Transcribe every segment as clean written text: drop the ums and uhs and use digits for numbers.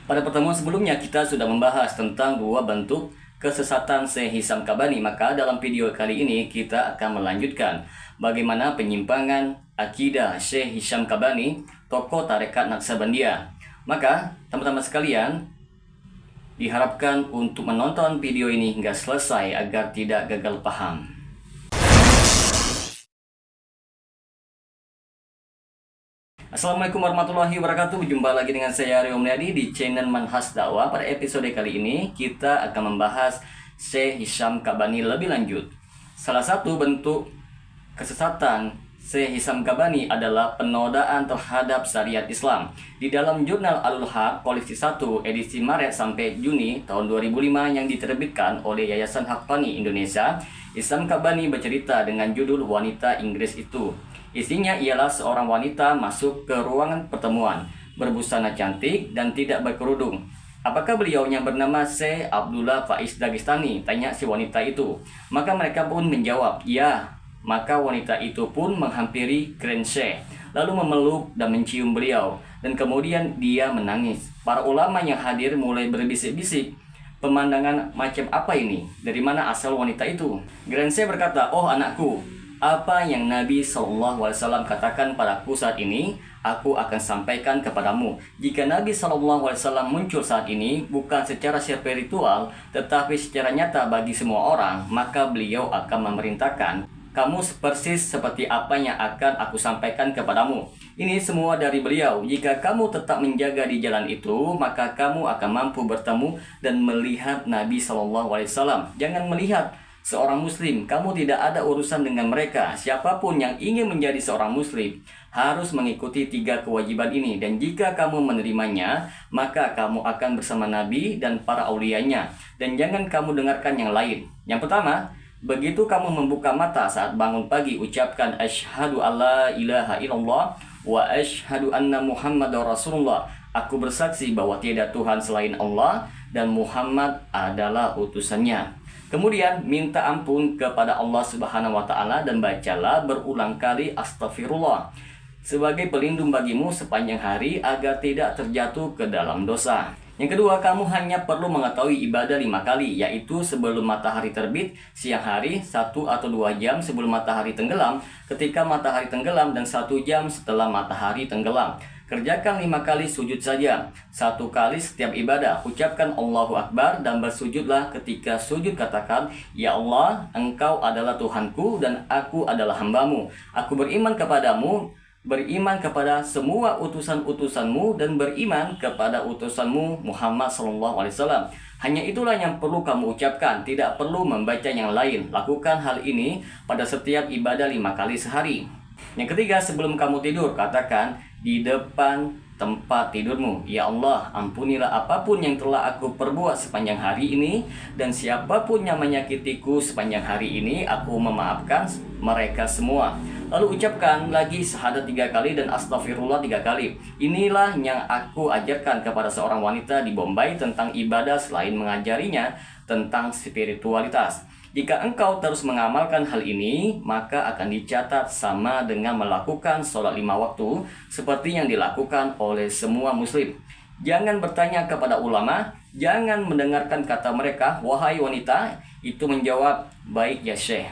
Pada pertemuan sebelumnya kita sudah membahas tentang dua bentuk kesesatan Syekh Hisham Kabani. Maka dalam video kali ini kita akan melanjutkan bagaimana penyimpangan akidah Syekh Hisham Kabani, tokoh tarekat Naqsabandiyah. Maka teman-teman sekalian diharapkan untuk menonton video ini hingga selesai agar tidak gagal paham. Assalamualaikum warahmatullahi wabarakatuh. Jumpa lagi dengan saya Rio Mulyadi di channel Manhaj Dakwah. Pada episode kali ini kita akan membahas Syekh Hisham Kabani lebih lanjut. Salah satu bentuk kesesatan Syekh Hisham Kabani adalah penodaan terhadap syariat Islam. Di dalam jurnal Al-Haq koleksi 1 edisi Maret sampai Juni tahun 2005 yang diterbitkan oleh Yayasan Haqqani Indonesia, Hisham Kabani bercerita dengan judul Wanita Inggris Itu. Isinya ialah seorang wanita masuk ke ruangan pertemuan, berbusana cantik dan tidak berkerudung. Apakah beliaunya bernama Syekh Abdullah Faiz Dagestani? Tanya si wanita itu. Maka mereka pun menjawab, ya. Maka wanita itu pun menghampiri Grand Syekh, lalu memeluk dan mencium beliau. Dan kemudian dia menangis. Para ulama yang hadir mulai berbisik-bisik. Pemandangan macam apa ini? Dari mana asal wanita itu? Grand Syekh berkata, oh anakku, apa yang Nabi SAW katakan padaku saat ini, aku akan sampaikan kepadamu. Jika Nabi SAW muncul saat ini, bukan secara spiritual, tetapi secara nyata bagi semua orang, maka beliau akan memerintahkan, kamu persis seperti apa yang akan aku sampaikan kepadamu. Ini semua dari beliau. Jika kamu tetap menjaga di jalan itu, maka kamu akan mampu bertemu dan melihat Nabi SAW. Jangan melihat seorang muslim, kamu tidak ada urusan dengan mereka. Siapapun yang ingin menjadi seorang muslim harus mengikuti 3 kewajiban ini. Dan jika kamu menerimanya, maka kamu akan bersama Nabi dan para aulianya. Dan jangan kamu dengarkan yang lain. Yang pertama, begitu kamu membuka mata saat bangun pagi, ucapkan asyhadu alla ilaha illallah wa asyhadu anna muhammadar rasulullah. Aku bersaksi bahwa tiada Tuhan selain Allah dan Muhammad adalah utusannya. Kemudian minta ampun kepada Allah Subhanahu wa Ta'ala dan bacalah berulang kali astagfirullah sebagai pelindung bagimu sepanjang hari agar tidak terjatuh ke dalam dosa. Yang kedua, kamu hanya perlu mengetahui ibadah 5 kali, yaitu sebelum matahari terbit, siang hari, 1 atau 2 jam sebelum matahari tenggelam, ketika matahari tenggelam, dan 1 jam setelah matahari tenggelam. Kerjakan 5 kali sujud saja, 1 kali setiap ibadah. Ucapkan Allahu Akbar dan bersujudlah. Ketika sujud katakan, ya Allah, Engkau adalah Tuhanku dan aku adalah hambamu. Aku beriman kepadamu, beriman kepada semua utusan-utusanmu dan beriman kepada utusanmu Muhammad SAW. Hanya itulah yang perlu kamu ucapkan, tidak perlu membaca yang lain. Lakukan hal ini pada setiap ibadah 5 kali sehari. Yang ketiga, sebelum kamu tidur, katakan di depan tempat tidurmu, ya Allah, ampunilah apapun yang telah aku perbuat sepanjang hari ini, dan siapapun yang menyakitiku sepanjang hari ini, aku memaafkan mereka semua. Lalu ucapkan lagi syahadat 3 kali dan astagfirullah 3 kali. Inilah yang aku ajarkan kepada seorang wanita di Bombay tentang ibadah selain mengajarinya tentang spiritualitas. Jika engkau terus mengamalkan hal ini, maka akan dicatat sama dengan melakukan sholat 5 waktu seperti yang dilakukan oleh semua muslim. Jangan bertanya kepada ulama, jangan mendengarkan kata mereka, wahai wanita. Itu menjawab, baik ya Syekh.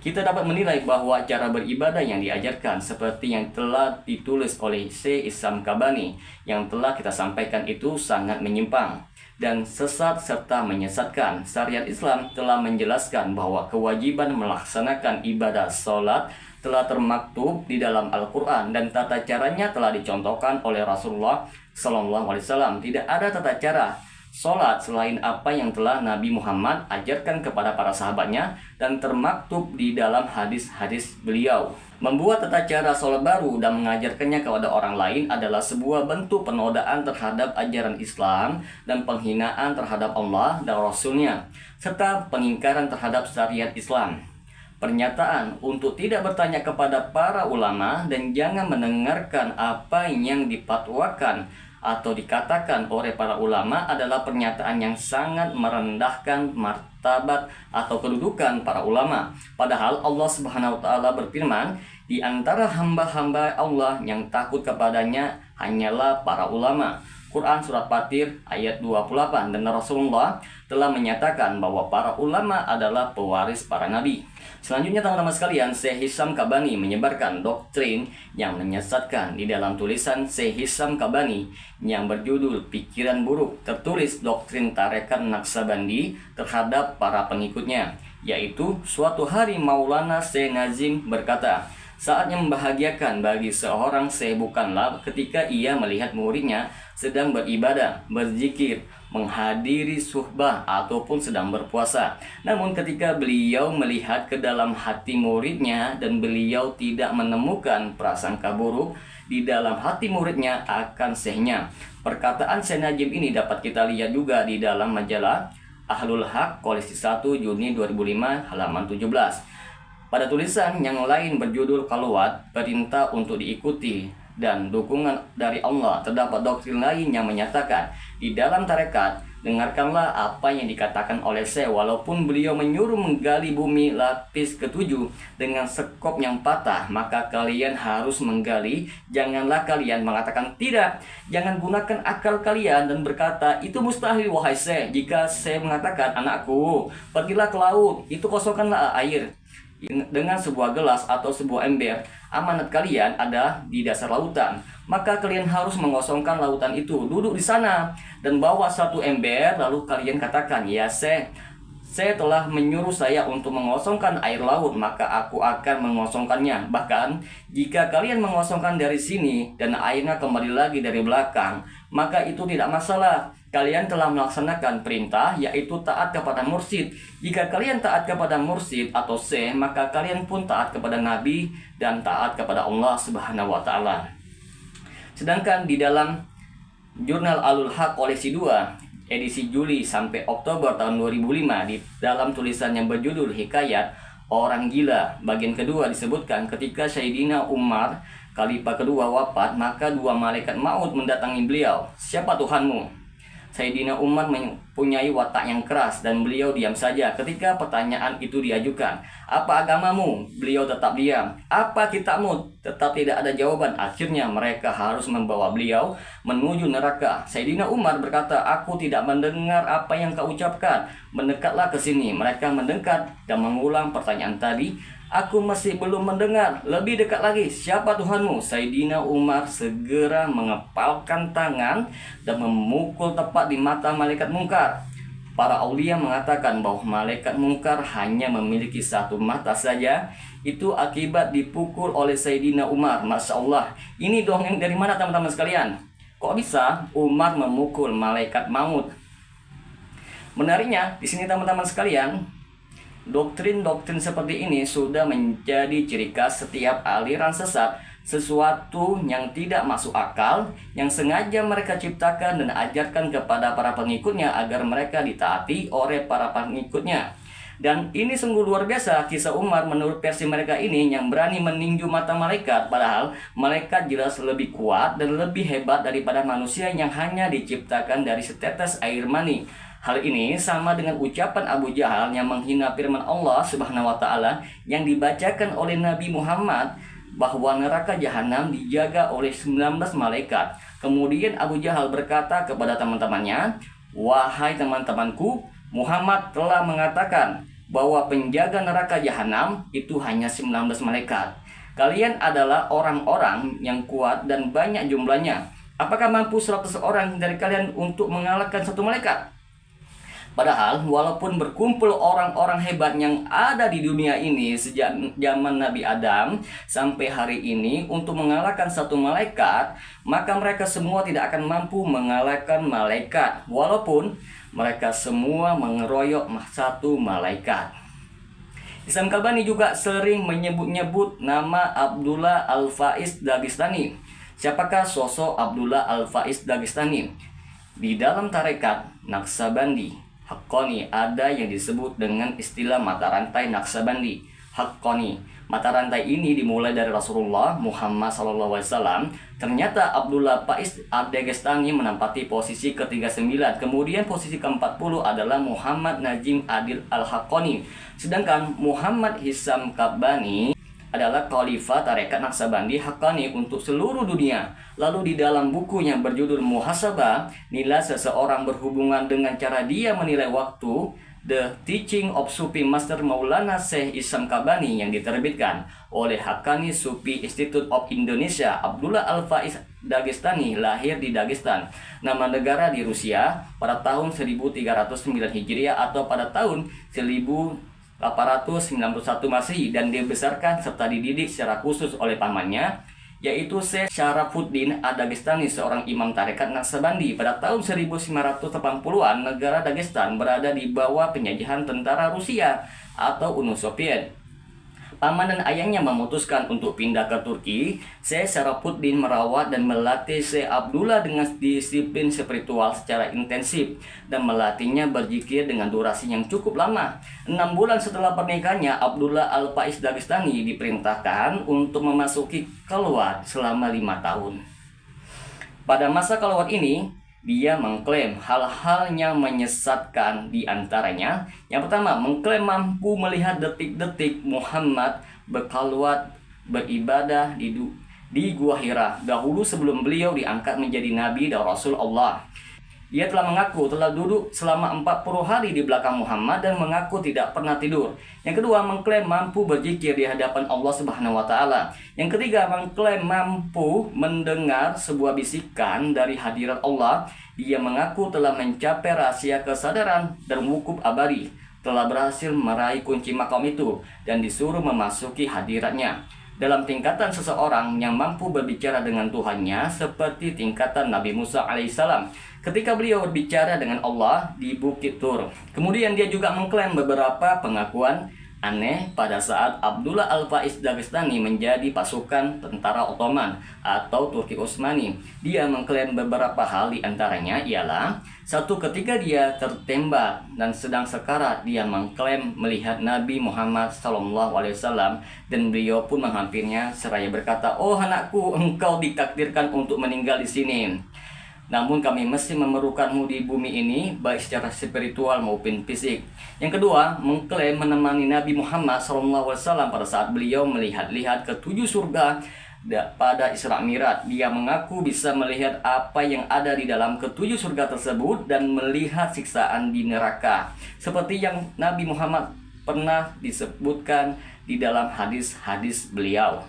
Kita dapat menilai bahwa cara beribadah yang diajarkan seperti yang telah ditulis oleh Syekh Hisham Kabani yang telah kita sampaikan itu sangat menyimpang dan sesat serta menyesatkan. Syariat Islam telah menjelaskan bahwa kewajiban melaksanakan ibadah sholat telah termaktub di dalam Al-Quran dan tata caranya telah dicontohkan oleh Rasulullah SAW. Tidak ada tata cara sholat selain apa yang telah Nabi Muhammad ajarkan kepada para sahabatnya dan termaktub di dalam hadis-hadis beliau. Membuat tata cara sholat baru dan mengajarkannya kepada orang lain adalah sebuah bentuk penodaan terhadap ajaran Islam dan penghinaan terhadap Allah dan Rasulnya, serta pengingkaran terhadap syariat Islam. Pernyataan untuk tidak bertanya kepada para ulama dan jangan mendengarkan apa yang dipatwakan atau dikatakan oleh para ulama adalah pernyataan yang sangat merendahkan martabat atau kedudukan para ulama. Padahal Allah Subhanahu wa taala berfirman, di antara hamba-hamba Allah yang takut kepadanya hanyalah para ulama. Quran Surat Fatir ayat 28. Dan Rasulullah telah menyatakan bahwa para ulama adalah pewaris para nabi. Selanjutnya teman-teman sekalian, Syekh Hisham Kabani menyebarkan doktrin yang menyesatkan di dalam tulisan Syekh Hisham Kabani yang berjudul Pikiran Buruk, tertulis doktrin tarekat Naqsabandi terhadap para pengikutnya, yaitu suatu hari Maulana Syekh Nazim berkata, saatnya membahagiakan bagi seorang syekh bukanlah ketika ia melihat muridnya sedang beribadah, berzikir, menghadiri suhbah ataupun sedang berpuasa. Namun ketika beliau melihat ke dalam hati muridnya dan beliau tidak menemukan prasangka buruk di dalam hati muridnya akan syekhnya. Perkataan Syekh Nazim ini dapat kita lihat juga di dalam majalah Ahlul Haq koleksi 1 Juni 2005 halaman 17. Pada tulisan yang lain berjudul Kaluat, perintah untuk diikuti dan dukungan dari Allah, terdapat doktrin lain yang menyatakan di dalam tarekat, dengarkanlah apa yang dikatakan oleh Syekh walaupun beliau menyuruh menggali bumi lapis ketujuh dengan sekop yang patah, maka kalian harus menggali. Janganlah kalian mengatakan tidak. Jangan gunakan akal kalian dan berkata itu mustahil wahai Syekh. Jika Syekh mengatakan, anakku pergilah ke laut, itu kosongkanlah air dengan sebuah gelas atau sebuah ember. Amanat kalian ada di dasar lautan, maka kalian harus mengosongkan lautan itu. Duduk di sana dan bawa satu ember, lalu kalian katakan, ya Syekh, saya telah menyuruh saya untuk mengosongkan air laut, maka aku akan mengosongkannya. Bahkan jika kalian mengosongkan dari sini dan airnya kembali lagi dari belakang, maka itu tidak masalah. Kalian telah melaksanakan perintah, yaitu taat kepada mursyid. Jika kalian taat kepada mursyid atau syekh, maka kalian pun taat kepada Nabi dan taat kepada Allah Subhanahu wa Ta'ala. Sedangkan di dalam jurnal Alul Haq koleksi 2 edisi Juli sampai Oktober tahun 2005, di dalam tulisan yang berjudul Hikayat Orang Gila bagian kedua disebutkan ketika Sayyidina Umar Khalifah kedua wafat, maka dua malaikat maut mendatangi beliau. Siapa Tuhanmu? Sayyidina Umar mempunyai watak yang keras dan beliau diam saja ketika pertanyaan itu diajukan. Apa agamamu? Beliau tetap diam. Apa kitabmu? Tetap tidak ada jawaban. Akhirnya mereka harus membawa beliau menuju neraka. Sayyidina Umar berkata, aku tidak mendengar apa yang kau ucapkan. Mendekatlah ke sini. Mereka mendekat dan mengulang pertanyaan tadi. Aku masih belum mendengar. Lebih dekat lagi. Siapa Tuhanmu? Sayyidina Umar segera mengepalkan tangan dan memukul tepat di mata malaikat mungkar. Para aulia mengatakan bahwa malaikat mungkar hanya memiliki satu mata saja. Itu akibat dipukul oleh Sayyidina Umar. Masya Allah. Ini dongeng dari mana teman-teman sekalian? Kok bisa Umar memukul malaikat maut? Menariknya di sini teman-teman sekalian, doktrin-doktrin seperti ini sudah menjadi ciri khas setiap aliran sesat, sesuatu yang tidak masuk akal, yang sengaja mereka ciptakan dan ajarkan kepada para pengikutnya agar mereka ditaati oleh para pengikutnya. Dan ini sungguh luar biasa kisah Umar menurut versi mereka ini yang berani meninju mata malaikat, padahal malaikat jelas lebih kuat dan lebih hebat daripada manusia yang hanya diciptakan dari setetes air mani. Hal ini sama dengan ucapan Abu Jahal yang menghina firman Allah Subhanahu wa Ta'ala yang dibacakan oleh Nabi Muhammad bahwa neraka jahanam dijaga oleh 19 malaikat. Kemudian Abu Jahal berkata kepada teman-temannya, wahai teman-temanku, Muhammad telah mengatakan bahwa penjaga neraka jahanam itu hanya 19 malaikat. Kalian adalah orang-orang yang kuat dan banyak jumlahnya. Apakah mampu 100 orang dari kalian untuk mengalahkan satu malaikat? Padahal walaupun berkumpul orang-orang hebat yang ada di dunia ini sejak zaman Nabi Adam sampai hari ini untuk mengalahkan satu malaikat, maka mereka semua tidak akan mampu mengalahkan malaikat walaupun mereka semua mengeroyok satu malaikat. Hisham Kabani juga sering menyebut-nyebut nama Abdullah Al-Faiz Dagestani. Siapakah sosok Abdullah Al-Faiz Dagestani? Di dalam tarekat Naqsabandi Haqqani ada yang disebut dengan istilah mata rantai Naqsabandi Haqqani. Mata rantai ini dimulai dari Rasulullah Muhammad SAW. Ternyata Abdullah Faiz Ad-Dagestani menempati posisi ke-39. Kemudian posisi ke-40 adalah Muhammad Najim Adil Al-Haqqani. Sedangkan Muhammad Hisham Kabani adalah Khalifah Tarekat Naqsabandi Haqqani untuk seluruh dunia. Lalu di dalam bukunya berjudul Muhasabah, nilai seseorang berhubungan dengan cara dia menilai waktu, The Teaching of Sufi Master Maulana Syekh Hisham Kabani, yang diterbitkan oleh Haqqani Sufi Institute of Indonesia. Abdullah Al-Faiz Dagestani lahir di Dagestan, nama negara di Rusia, pada tahun 1309 Hijriah atau pada tahun 1891 Masehi, dan dibesarkan serta dididik secara khusus oleh pamannya, yaitu Syekh Syarafuddin Ad-Dagestani, seorang imam tarekat Naqsabandi. Pada tahun 1980-an, negara Dagestan berada di bawah penjajahan tentara Rusia atau Uni Soviet. Paman dan ayahnya memutuskan untuk pindah ke Turki. Syekh Syarafuddin merawat dan melatih Syekh Abdullah dengan disiplin spiritual secara intensif dan melatihnya berzikir dengan durasi yang cukup lama. 6 bulan setelah pernikahannya, Abdullah Al-Faiz Dagestani diperintahkan untuk memasuki khalwat selama 5 tahun. Pada masa khalwat ini, dia mengklaim hal-hal yang menyesatkan, di antaranya yang pertama, mengklaim mampu melihat detik-detik Muhammad berkhalwat beribadah di Gua Hira dahulu sebelum beliau diangkat menjadi Nabi dan Rasul Allah. Dia telah mengaku telah duduk selama 40 hari di belakang Muhammad dan mengaku tidak pernah tidur. Yang kedua, mengklaim mampu berzikir di hadapan Allah Subhanahu wa Ta'ala. Yang ketiga, mengklaim mampu mendengar sebuah bisikan dari hadirat Allah. Dia mengaku telah mencapai rahasia kesadaran dan wukuf abadi, telah berhasil meraih kunci makam itu dan disuruh memasuki hadiratnya. Dalam tingkatan seseorang yang mampu berbicara dengan Tuhannya, seperti tingkatan Nabi Musa alaihissalam ketika beliau berbicara dengan Allah di Bukit Tur. Kemudian dia juga mengklaim beberapa pengakuan aneh pada saat Abdullah Al-Faiz Dagestani menjadi pasukan tentara Ottoman atau Turki Utsmani. Dia mengklaim beberapa hal, di antaranya ialah: satu, ketika dia tertembak dan sedang sekarat, dia mengklaim melihat Nabi Muhammad SAW dan beliau pun menghampirinya seraya berkata, "Oh anakku, engkau ditakdirkan untuk meninggal di sini. Namun kami mesti memerlukanmu di bumi ini, baik secara spiritual maupun fisik." Yang kedua, mengklaim menemani Nabi Muhammad SAW pada saat beliau melihat-lihat ke 7 surga pada Isra Mi'raj. Dia mengaku bisa melihat apa yang ada di dalam ke-7 surga tersebut dan melihat siksaan di neraka, seperti yang Nabi Muhammad pernah disebutkan di dalam hadis-hadis beliau.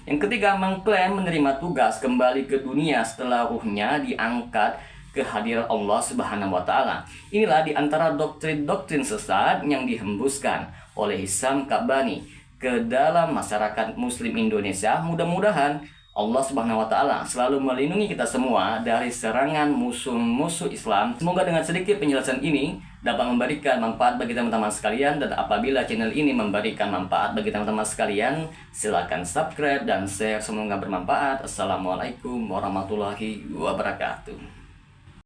Yang ketiga, mengklaim menerima tugas kembali ke dunia setelah ruhnya diangkat ke hadirat Allah Subhanahu wa Ta'ala. Inilah di antara doktrin-doktrin sesat yang dihembuskan oleh Hisham Kabani ke dalam masyarakat Muslim Indonesia. Mudah-mudahan Allah Subhanahu wa Ta'ala selalu melindungi kita semua dari serangan musuh-musuh Islam. Semoga dengan sedikit penjelasan ini dapat memberikan manfaat bagi teman-teman sekalian, dan apabila channel ini memberikan manfaat bagi teman-teman sekalian, silakan subscribe dan share. Semoga bermanfaat. Assalamualaikum warahmatullahi wabarakatuh.